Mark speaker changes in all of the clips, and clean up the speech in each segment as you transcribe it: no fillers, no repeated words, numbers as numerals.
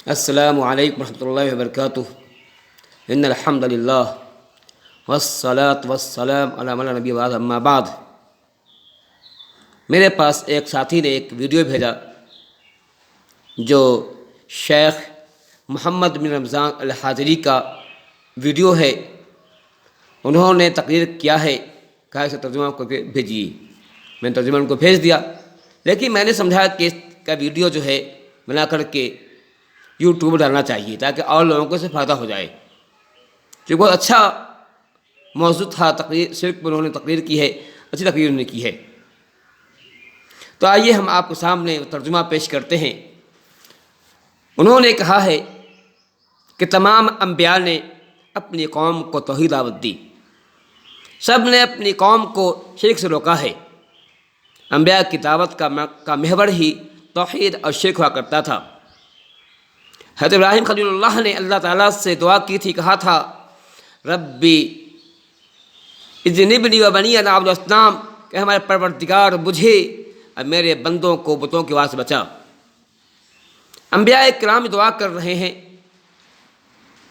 Speaker 1: السلام علیکم ورحمۃ اللہ وبرکاتہ۔ ان الحمد للہ والصلاۃ والسلام علی من لا نبی بعد، اما بعد۔ میرے پاس ایک ساتھی نے ایک ویڈیو بھیجا جو شیخ محمد بن رمضان الحاضری کا ویڈیو ہے۔ انہوں نے تقریر کیا ہے، کہا اسے ترجمہ کر کے بھیجیے۔ میں نے ترجمہ ان کو بھیج دیا، لیکن میں نے سمجھا کہ اس کا ویڈیو جو ہے بنا کر کے یوٹیوب ڈالنا چاہیے تاکہ اور لوگوں کو اس سے فائدہ ہو جائے، جو بہت اچھا موضوع تھا۔ تقریر شرک پر انہوں نے تقریر کی ہے، اچھی تقریر انہوں نے کی ہے۔ تو آئیے ہم آپ کے سامنے ترجمہ پیش کرتے ہیں۔ انہوں نے کہا ہے کہ تمام انبیاء نے اپنی قوم کو توحید دعوت دی، سب نے اپنی قوم کو شرک سے روکا ہے۔ انبیاء کی دعوت کا محور ہی توحید اور شرک ہوا کرتا تھا۔ حضرت ابراہیم خلیل اللہ نے اللہ تعالیٰ سے دعا کی تھی، کہا تھا ربی اجنبنی و بنی ان نعبد الاصنام، کہ ہمارے پروردگار مجھے اور میرے بندوں کو بتوں کی آواز سے بچا۔ انبیاء کرام دعا کر رہے ہیں۔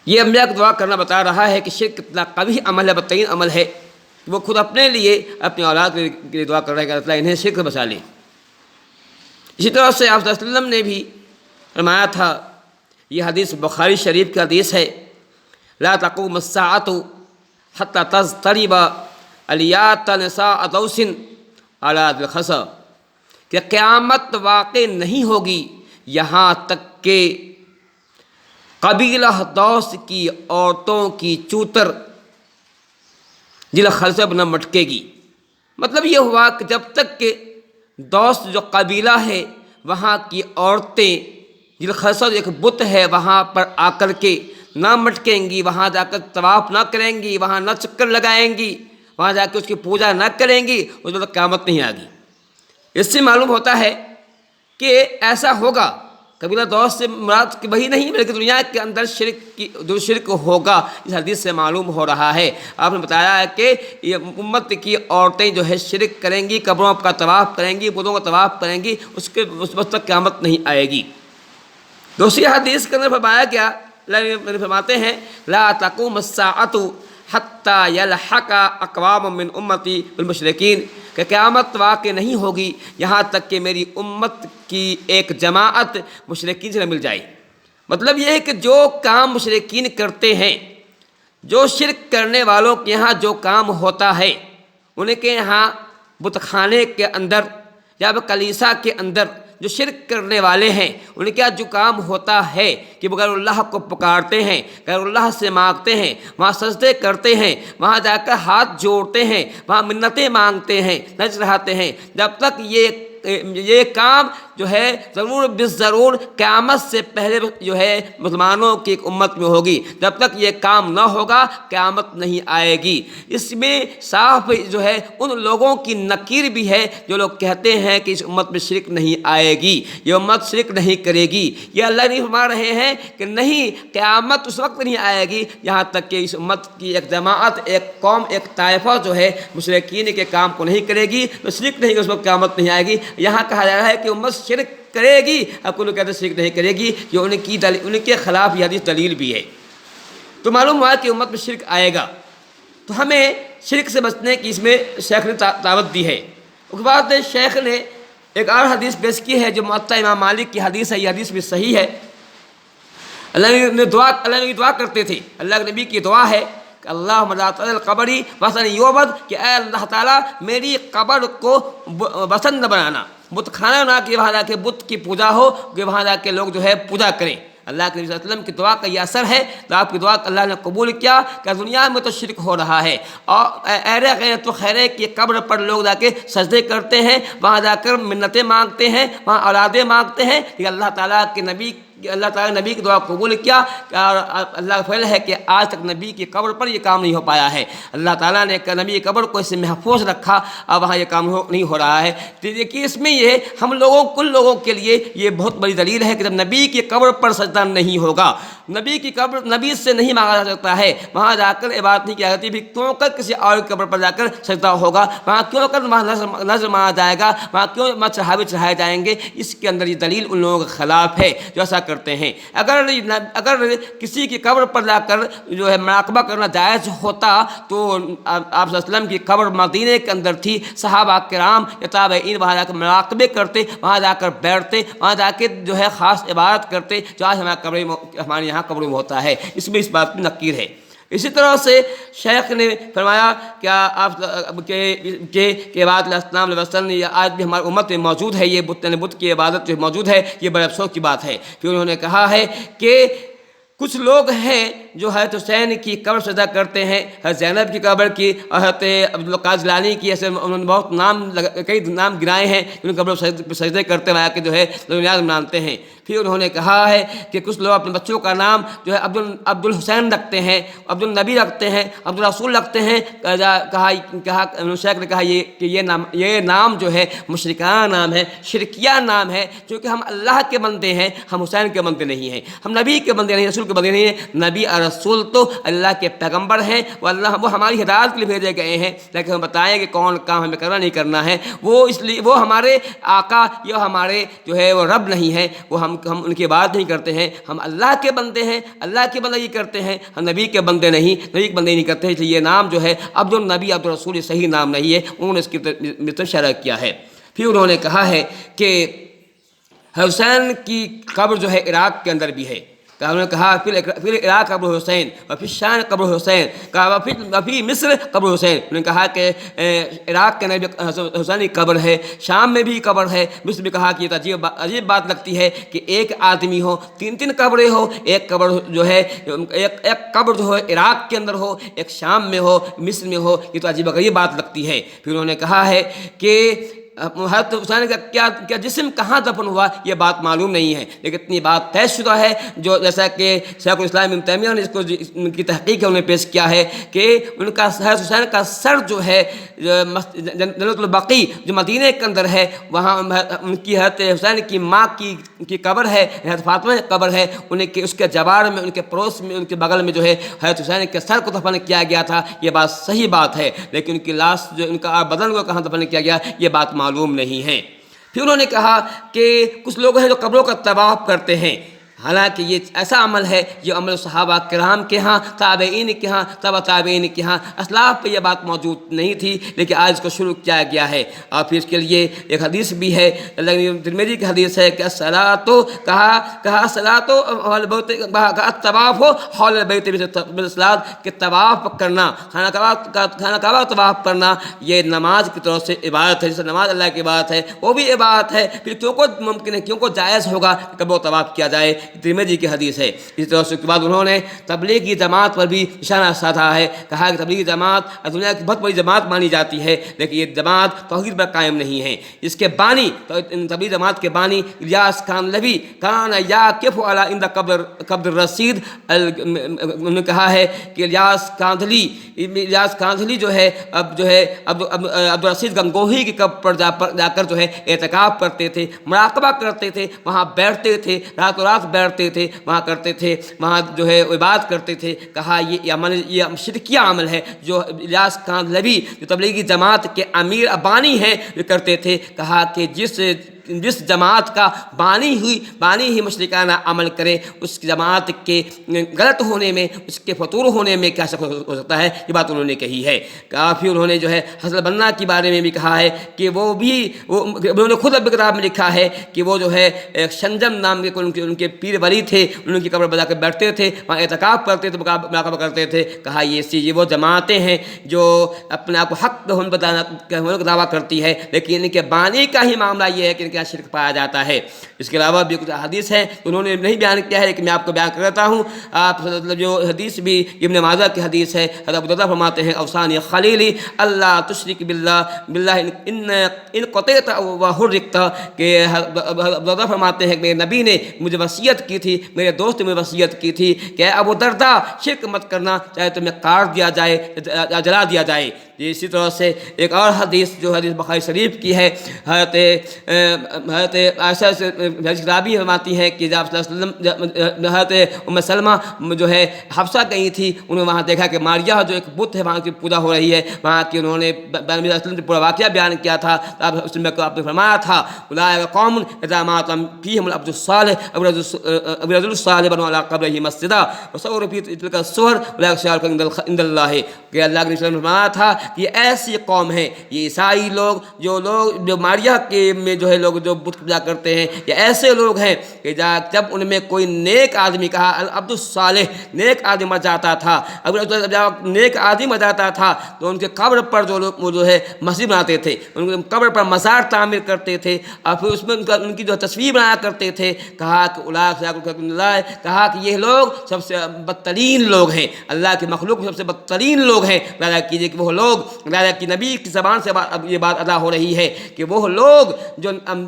Speaker 1: یہ انبیاء کو دعا کرنا بتا رہا ہے کہ شرک کتنا قبیح عمل ہے، بدترین عمل ہے۔ وہ خود اپنے لیے، اپنی اولاد کے لیے دعا کر رہے ہیں کہ اللہ انہیں شرک سے بچا لے۔ اسی طرح سے آپ صلی اللہ علیہ وسلم نے بھی فرمایا تھا، یہ حدیث بخاری شریف کی حدیث ہے، لا تقوم الساعۃ حتی تضطرب الیات نساء دوس علی ذی الخصا، کہ قیامت واقع نہیں ہوگی یہاں تک کہ قبیلہ دوس کی عورتوں کی چوتر ذی الخصا نہ مٹکے گی۔ مطلب یہ ہوا کہ جب تک کہ دوس جو قبیلہ ہے وہاں کی عورتیں ذی الخصا ایک بت ہے وہاں پر آ کر کے نہ مٹکیں گی، وہاں جا کر طواف نہ کریں گی، وہاں نہ چکر لگائیں گی، وہاں جا کے اس کی پوجا نہ کریں گی، اس وقت قیامت نہیں آ گی۔ اس سے معلوم ہوتا ہے کہ ایسا ہوگا۔ قبیلہ دوس سے مراد وہی نہیں بلکہ دنیا کے اندر جو شرک ہوگا، اس حدیث سے معلوم ہو رہا ہے۔ آپ نے بتایا ہے کہ یہ امت کی عورتیں جو ہے شرک کریں گی، قبروں کا طواف کریں گی، بتوں کا طواف کریں گی، اس وقت تک قیامت نہیں آئے گی۔ دوسری حدیث کے اندر فرمایا گیا، اللہ فرماتے ہیں لا تقوم الساعۃ حتی یلحق اقوام من امتی بالمشرکین، کہ قیامت واقع نہیں ہوگی یہاں تک کہ میری امت کی ایک جماعت مشرکین سے نہ مل جائے۔ مطلب یہ ہے کہ جو کام مشرکین کرتے ہیں، جو شرک کرنے والوں کے یہاں جو کام ہوتا ہے، ان کے یہاں بت خانے کے اندر یا کلیسا کے اندر جو شرک کرنے والے ہیں، ان کا جو کام ہوتا ہے کہ وہ غیر اللہ کو پکارتے ہیں، غیر اللہ سے مانگتے ہیں، وہاں سجدے کرتے ہیں، وہاں جا کر ہاتھ جوڑتے ہیں، وہاں منتیں مانگتے ہیں، نذر چڑھاتے ہیں۔ جب تک یہ کام جو ہے ضرور بالضرور قیامت سے پہلے جو ہے مسلمانوں کی ایک امت میں ہوگی، جب تک یہ کام نہ ہوگا قیامت نہیں آئے گی۔ اس میں صاف جو ہے ان لوگوں کی نکیر بھی ہے جو لوگ کہتے ہیں کہ اس امت میں شرک نہیں آئے گی، یہ امت شرک نہیں کرے گی۔ یہ اللہ نہیں فرما رہے ہیں کہ نہیں، قیامت اس وقت نہیں آئے گی یہاں تک کہ اس امت کی ایک جماعت، ایک قوم، ایک طائفہ جو ہے مشرکین کے کام کو نہیں کرے گی، تو شرک نہیں، اس وقت قیامت نہیں آئے گی۔ یہاں کہا جا رہا ہے کہ امت شرک کرے گی، اب کوئی لوگ کہتے ہیں شرک نہیں کرے گی، یہ ان کے خلاف یہ حدیث دلیل بھی ہے۔ تو معلوم ہوا کہ امت میں شرک آئے گا، تو ہمیں شرک سے بچنے کی اس میں شیخ نے دعوت دی ہے۔ اس کے بعد شیخ نے ایک اور حدیث پیش کی ہے جو موطا امام مالک کی حدیث ہے، یہ حدیث بھی صحیح ہے۔ اللہ نے دعا کرتے تھے، اللہ کے نبی کی دعا ہے کہ اللہم لا تجعل قبری وثنا یعبد، کہ اے اللہ تعالیٰ میری قبر کو وثن نہ بنانا، بت خانہ نہ کہ وہاں جا کے بت کی پوجا ہو، کہ وہاں جا کے لوگ جو ہے پوجا کریں۔ اللہ کے نبی صلی اللہ علیہ وسلم کی دعا کا یہ اثر ہے، تو آپ کی دعا اللہ نے قبول کیا کہ دنیا میں تو شرک ہو رہا ہے، اور غیر تو خیرے کی قبر پر لوگ جا کے سجدے کرتے ہیں، وہاں جا کر منتیں مانگتے ہیں، وہاں اولادیں مانگتے ہیں، کہ اللہ تعالیٰ نے نبی کی دعا قبول کیا، اور اللہ کا فضل ہے کہ آج تک نبی کی قبر پر یہ کام نہیں ہو پایا ہے۔ اللہ تعالیٰ نے نبی کی قبر کو اس سے محفوظ رکھا، اور وہاں یہ کام نہیں ہو رہا ہے۔ دیکھیے اس میں یہ ہم لوگوں، کل لوگوں کے لیے یہ بہت بڑی دلیل ہے کہ جب نبی کی قبر پر سجدہ نہیں ہوگا، نبی کی قبر نبی سے نہیں مانگا جا سکتا ہے، وہاں جا کر عبادت نہیں کی جاتی، پھر کیوں کر کسی اور کی قبر پر جا کر سجدہ ہوگا، وہاں کیوں کر نظر مانگا جائے گا، وہاں کیوں چڑھاوے چڑھائے جائیں گے؟ اس کے اندر یہ دلیل ان لوگوں کے خلاف ہے جو ایسا کرتے ہیں۔ اگر کسی کی قبر پر جا کر جو ہے مراقبہ کرنا جائز ہوتا تو آپ صلی اللہ علیہ وسلم کی قبر مدینے کے اندر تھی، صحابہ کرام یا تابعین وہاں جا کر مراقبے کرتے، وہاں جا کر بیٹھتے، وہاں جا کے جو ہے خاص عبادت کرتے جو آج ہمارے یہاں قبروں میں ہوتا ہے۔ اس میں اس بات کی نکیر ہے۔ اسی طرح سے شیخ نے فرمایا کیا آپ کہ بعد السلام علیہ وسلم یہ آج بھی ہماری امت میں موجود ہے، یہ بت کی عبادت جو موجود ہے، یہ بڑے افسوس کی بات ہے۔ پھر انہوں نے کہا ہے کہ کچھ لوگ ہیں جو حضرت حسین کی قبر سجدہ کرتے ہیں، حضرت زینب کی قبر کی، حضرت عبدالقادر جیلانی کی، ایسے انہوں نے بہت کئی نام گرائے ہیں، ان قبروں پر سجدے کرتے ہوئے کہ جو ہے نیاز مناتے ہیں۔ پھر انہوں نے کہا ہے کہ کچھ لوگ اپنے بچوں کا نام جو ہے عبد الحسین رکھتے ہیں، عبد النبی رکھتے ہیں، عبد الرسول رکھتے ہیں۔ شیخ نے کہا کہ یہ نام جو ہے مشرکانہ نام ہے، شرکیہ نام ہے، کیونکہ ہم اللہ کے بندے ہیں، ہم حسین کے بندے نہیں ہیں، ہم نبی کے بندے نہیں، رسول کے بندے نہیں ہیں۔ نبی اور رسول تو اللہ کے پیغمبر ہیں، وہ ہماری ہدایت کے لیے بھیجے گئے ہیں، لیکن ہم بتائیں کہ کون کام ہمیں کرنا نہیں کرنا ہے۔ وہ ہمارے آقا یا ہمارے جو ہے وہ رب نہیں ہے، وہ ہم ان کی بات نہیں کرتے ہیں، ہم اللہ کے بندے ہیں، اللہ کی بندگی کرتے ہیں، ہم نبی کے بندے نہیں، نبی کی بندگی نہیں کرتے ہیں۔ یہ نام جو ہے عبد النبی عبد الرسول یہ صحیح نام نہیں ہے، انہوں نے اس کی شرح کیا ہے۔ پھر انہوں نے کہا ہے کہ حسین کی قبر جو ہے عراق کے اندر بھی ہے، انہوں نے کہا پھر عراق قبر حسین، اور پھر شام قبر حسین، پھر مصر قبر حسین۔ انہوں نے کہا کہ عراق کے اندر بھی حسین کی قبر ہے، شام میں بھی قبر ہے، مصر بھی۔ کہا کہ یہ تو عجیب بات لگتی ہے کہ ایک آدمی ہو، تین قبریں ہو، ایک قبر جو ہے ایک قبر جو ہے عراق کے اندر ہو، ایک شام میں ہو، مصر میں ہو، یہ تو عجیب غریب بات لگتی ہے۔ پھر انہوں نے کہا ہے کہ حضرت حسین کا کیا جسم کہاں دفن ہوا یہ بات معلوم نہیں ہے، لیکن اتنی بات طے شدہ ہے جو جیسا کہ شیخ الاسلام ابن تیمیہ نے اس کو ان کی تحقیق انہوں نے پیش کیا ہے کہ ان کا حضرت حسین کا سر جو ہے جنت البقیع جو مدینے کے اندر ہے، وہاں ان کی حضرت حسین کی ماں کی قبر ہے، حضرت فاطمہ کی قبر ہے، اس کے جوار میں، ان کے پڑوس میں، ان کے بغل میں جو ہے حضرت حسین کے سر کو دفن کیا گیا تھا۔ یہ بات صحیح بات ہے، لیکن ان کی لاش جو ان کا بدن کو کہاں دفن کیا گیا یہ بات معلوم نہیں ہے۔ پھر انہوں نے کہا کہ کچھ لوگ ہیں جو قبروں کا طواف کرتے ہیں، حالانکہ یہ ایسا عمل ہے جو عمل صحابہ کرام کے ہاں، تابعین کے ہاں، تابعین کے ہاں، اسلاف پہ یہ بات موجود نہیں تھی، لیکن آج اس کو شروع کیا گیا ہے۔ اور پھر اس کے لیے ایک حدیث بھی ہے، ترمذی کی حدیث ہے کہ الطواف حول البیت بالصلاۃ، کہ طواف کرنا، خانہ کعبہ طواف کرنا یہ نماز کی طرف سے عبادت ہے، جیسے نماز اللہ کی عبادت ہے وہ بھی عبادت ہے، پھر کیوں کو ممکن ہے، کیوں کو جائز ہوگا کہ وہ طواف کیا جائے؟ ترمذی کی حدیث ہے۔ اسی طرح سے اس کے بعد انہوں نے تبلیغی جماعت پر بھی نشانہ سادھا ہے، کہا کہ تبلیغی جماعت دنیا کی بہت بڑی جماعت مانی جاتی ہے، لیکن یہ جماعت توحید پر قائم نہیں ہے۔ اس کے بانی، تبلیغی جماعت کے بانی الیاس کاندھلوی کان یاقف علی عند قبر الرشید، انہوں نے کہا ہے کہ الیاس کاندھلی جو ہے عبد الرشید گنگوہی کی قبر پر جا کر جو ہے اعتکاف کرتے تھے، مراقبہ کرتے تھے، وہاں بیٹھتے تھے، رات بیٹھتے تھے، وہاں کرتے تھے، وہاں جو ہے عبادت کرتے تھے۔ کہا یہ شرکیہ عمل ہے جو الیاس کاندھلوی جو تبلیغی جماعت کے امیر بانی ہیں جو کرتے تھے۔ کہا کہ جس جماعت کا بانی ہی مشرکانہ عمل کرے، اس جماعت کے غلط ہونے میں، اس کے فطور ہونے میں کیا شک ہو سکتا ہے؟ یہ بات انہوں نے کہی ہے۔ کافی انہوں نے جو ہے حسن بنا کے بارے میں بھی کہا ہے کہ انہوں نے خود اپنی کتاب میں لکھا ہے کہ وہ جو ہے ایک شنجم نام کے ان کے پیر ولی تھے، ان کی قبر بجا کے بیٹھتے تھے، وہاں اعتکاف کرتے تھے، مراقبہ کرتے تھے۔ کہا یہ وہ جماعتیں ہیں جو اپنے آپ کو حق ہونے کا دعویٰ کرتی ہے، لیکن ان کے بانی کا ہی معاملہ یہ ہے کہ ان کے شرک پایا جاتا ہے۔ اس کے علاوہ بھی کچھ حدیث ہے انہوں نے نہیں بیان کیا ہے، لیکن میں آپ کو بیان کر دیتا ہوں۔ آپ جو حدیث بھی ابن ماجہ کی حدیث ہے، حضرت ابو درداء فرماتے ہیں اوصانی خلیلی اللہ تشرک باللہ ان قطعت وحرکت، کہ ابو درداء فرماتے ہیں کہ میرے نبی نے مجھے وصیت کی تھی، میرے دوست نے مجھے وصیت کی تھی کہ ابو درداء شرک مت کرنا، چاہے تمہیں کاٹ دیا جائے یا جلا دیا جائے۔ یہ اسی طرح سے ایک اور حدیث جو حدیث بخاری شریف کی ہے، حضرت عائشہ سے رابی فرماتی ہیں کہ جب حضرت ام سلمہ جو ہے حفصہ گئی تھی، انہوں نے وہاں دیکھا کہ ماریہ جو ایک بت ہے وہاں کی پوجا ہو رہی ہے، وہاں کی انہوں نے وسلم سے پورا واقعہ بیان کیا تھا۔ اس میں آپ نے فرمایا تھا اولئک قوم اذا مات فیہم العبد الصالح ابرز الصالح بنوا علی قبرہ مسجدا وصوروا فی تلک الصور اولئک شرکاء عند اللہ، کہ اللہ کے رسول نے فرمایا تھا کہ یہ ایسی قوم ہے، یہ عیسائی لوگ جو ماریہ کے میں جو ہے لوگ جو بت پوجا کرتے ہیں، یہ ایسے لوگ ہیں کہ جب ان میں کوئی نیک آدمی، کہا العبد الصالح، نیک آدمی مر جاتا تھا، جب نیک آدمی مر جاتا تھا تو ان کے قبر پر جو لوگ وہ جو ہے مسجد بناتے تھے، ان کے قبر پر مزار تعمیر کرتے تھے، اور پھر اس میں ان کی جو تصویر بنایا کرتے تھے۔ کہا کہ کہا کہ یہ لوگ سب سے بدترین لوگ ہیں، اللہ کی مخلوق سب سے بدترین لوگ ہیں۔ اندازہ کیجیے کہ وہ لوگ، اندازہ کی نبی کی زبان سے اب یہ بات ادا ہو رہی ہے کہ وہ لوگ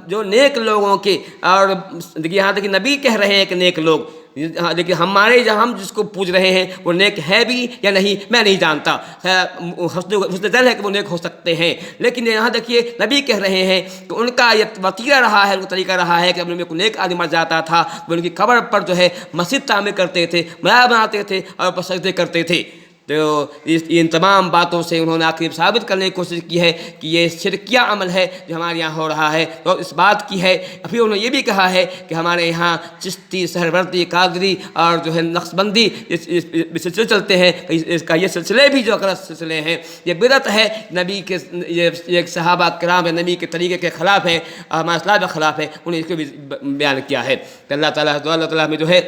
Speaker 1: جو نیک لوگوں کے، اور دیکھیے یہاں تک کہ نبی کہہ رہے ہیں کہ نیک لوگ، لیکن ہمارے جہاں ہم جس کو پوج رہے ہیں وہ نیک ہے بھی یا نہیں میں نہیں جانتا، حسن ظن ہے کہ وہ نیک ہو سکتے ہیں، لیکن یہاں دیکھیے نبی کہہ رہے ہیں کہ ان کا یہ وتیرہ رہا ہے، ان کا طریقہ رہا ہے کہ ان میں کوئی نیک آدمی مر جاتا تھا وہ ان کی قبر پر جو ہے مسجد تعمیر کرتے تھے، مزار بناتے تھے اور سجدے کرتے تھے۔ تو ان تمام باتوں سے انہوں نے آخر ثابت کرنے کی کوشش کی ہے کہ یہ شرکیہ عمل ہے جو ہمارے یہاں ہو رہا ہے، اور اس بات کی ہے۔ پھر انہوں نے یہ بھی کہا ہے کہ ہمارے یہاں چشتی، سہروردی، قادری اور جو ہے نقشبندی سلسلے چلتے ہیں، اس کا یہ سلسلے بھی جو غلط سلسلے ہیں، یہ بدعت ہے، نبی کے یہ صحابہ کرام نبی کے طریقے کے خلاف ہے، اور ہمارے اسلام کے خلاف ہے، انہوں نے اس کو بھی بیان کیا ہے۔ کہ اللہ تعالیٰ میں جو ہے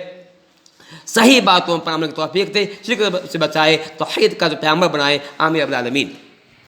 Speaker 1: صحیح باتوں پر عمل کی توفیق دے، شرک سے بچائے، توحید کا جو پیغمبر بنائے، آمین رب العالمین۔